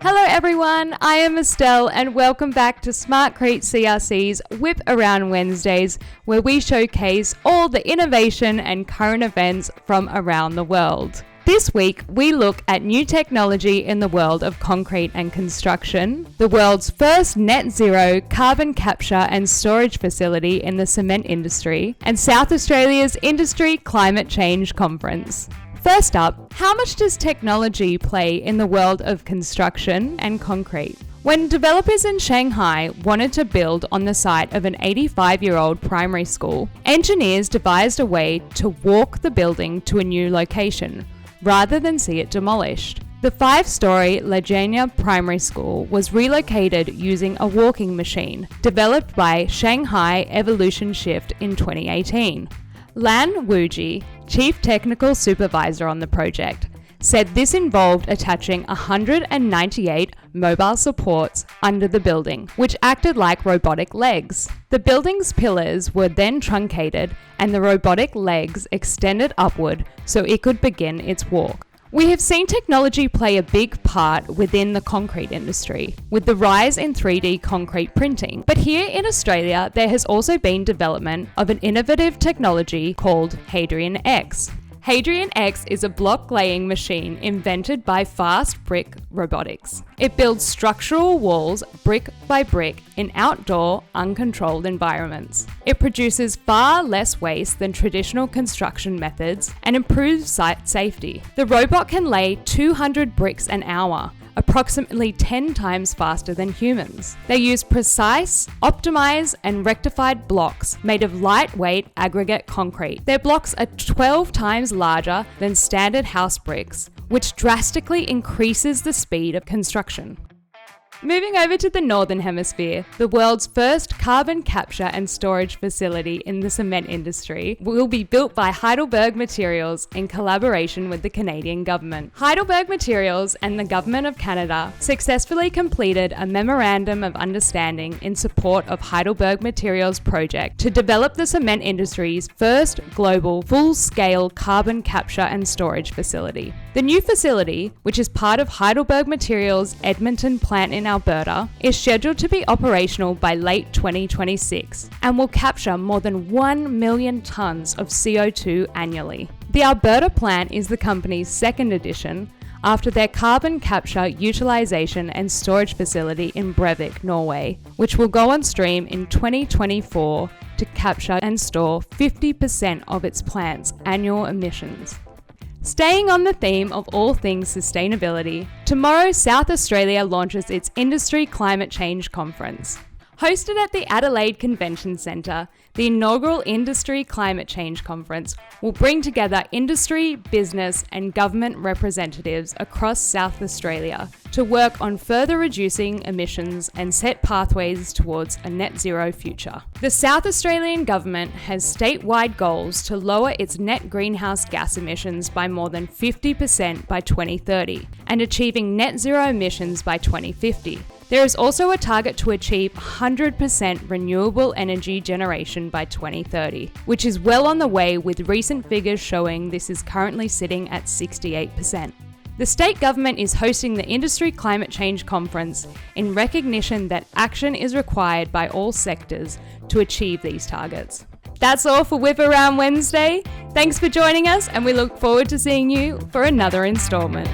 Hello everyone, I am Estelle and welcome back to SmartCrete CRC's Whip Around Wednesdays, where we showcase all the innovation and current events from around the world. This week, we look at new technology in the world of concrete and construction, the world's first net zero carbon capture and storage facility in the cement industry, and South Australia's Industry Climate Change Conference. First up, how much does technology play in the world of construction and concrete? When developers in Shanghai wanted to build on the site of an 85-year-old primary school, engineers devised a way to walk the building to a new location, rather than see it demolished. The 5-story Lagenia Primary School was relocated using a walking machine, developed by Shanghai Evolution Shift in 2018. Lan Wuji, Chief Technical Supervisor on the project, said this involved attaching 198 mobile supports under the building, which acted like robotic legs. The building's pillars were then truncated and the robotic legs extended upward so it could begin its walk. We have seen technology play a big part within the concrete industry, with the rise in 3D concrete printing. But here in Australia, there has also been development of an innovative technology called Hadrian X. Hadrian X is a block-laying machine invented by Fast Brick Robotics. It builds structural walls brick by brick in outdoor, uncontrolled environments. It produces far less waste than traditional construction methods and improves site safety. The robot can lay 200 bricks an hour, approximately 10 times faster than humans. They use precise, optimized, and rectified blocks made of lightweight aggregate concrete. Their blocks are 12 times larger than standard house bricks, which drastically increases the speed of construction. Moving over to the Northern Hemisphere, the world's first carbon capture and storage facility in the cement industry will be built by Heidelberg Materials in collaboration with the Canadian government. Heidelberg Materials and the Government of Canada successfully completed a Memorandum of Understanding in support of Heidelberg Materials project to develop the cement industry's first global full-scale carbon capture and storage facility. The new facility, which is part of Heidelberg Materials' Edmonton plant in Alberta, is scheduled to be operational by late 2026 and will capture more than 1 million tonnes of CO2 annually. The Alberta plant is the company's second addition after their carbon capture, utilisation and storage facility in Brevik, Norway, which will go on stream in 2024 to capture and store 50% of its plant's annual emissions. Staying on the theme of all things sustainability, tomorrow South Australia launches its Industry Climate Change Conference. Hosted at the Adelaide Convention Centre, the inaugural Industry Climate Change Conference will bring together industry, business and government representatives across South Australia to work on further reducing emissions and set pathways towards a net zero future. The South Australian Government has statewide goals to lower its net greenhouse gas emissions by more than 50% by 2030 and achieving net zero emissions by 2050. There is also a target to achieve 100% renewable energy generation by 2030, which is well on the way with recent figures showing this is currently sitting at 68%. The state government is hosting the Industry Climate Change Conference in recognition that action is required by all sectors to achieve these targets. That's all for Whip Around Wednesday. Thanks for joining us and we look forward to seeing you for another installment.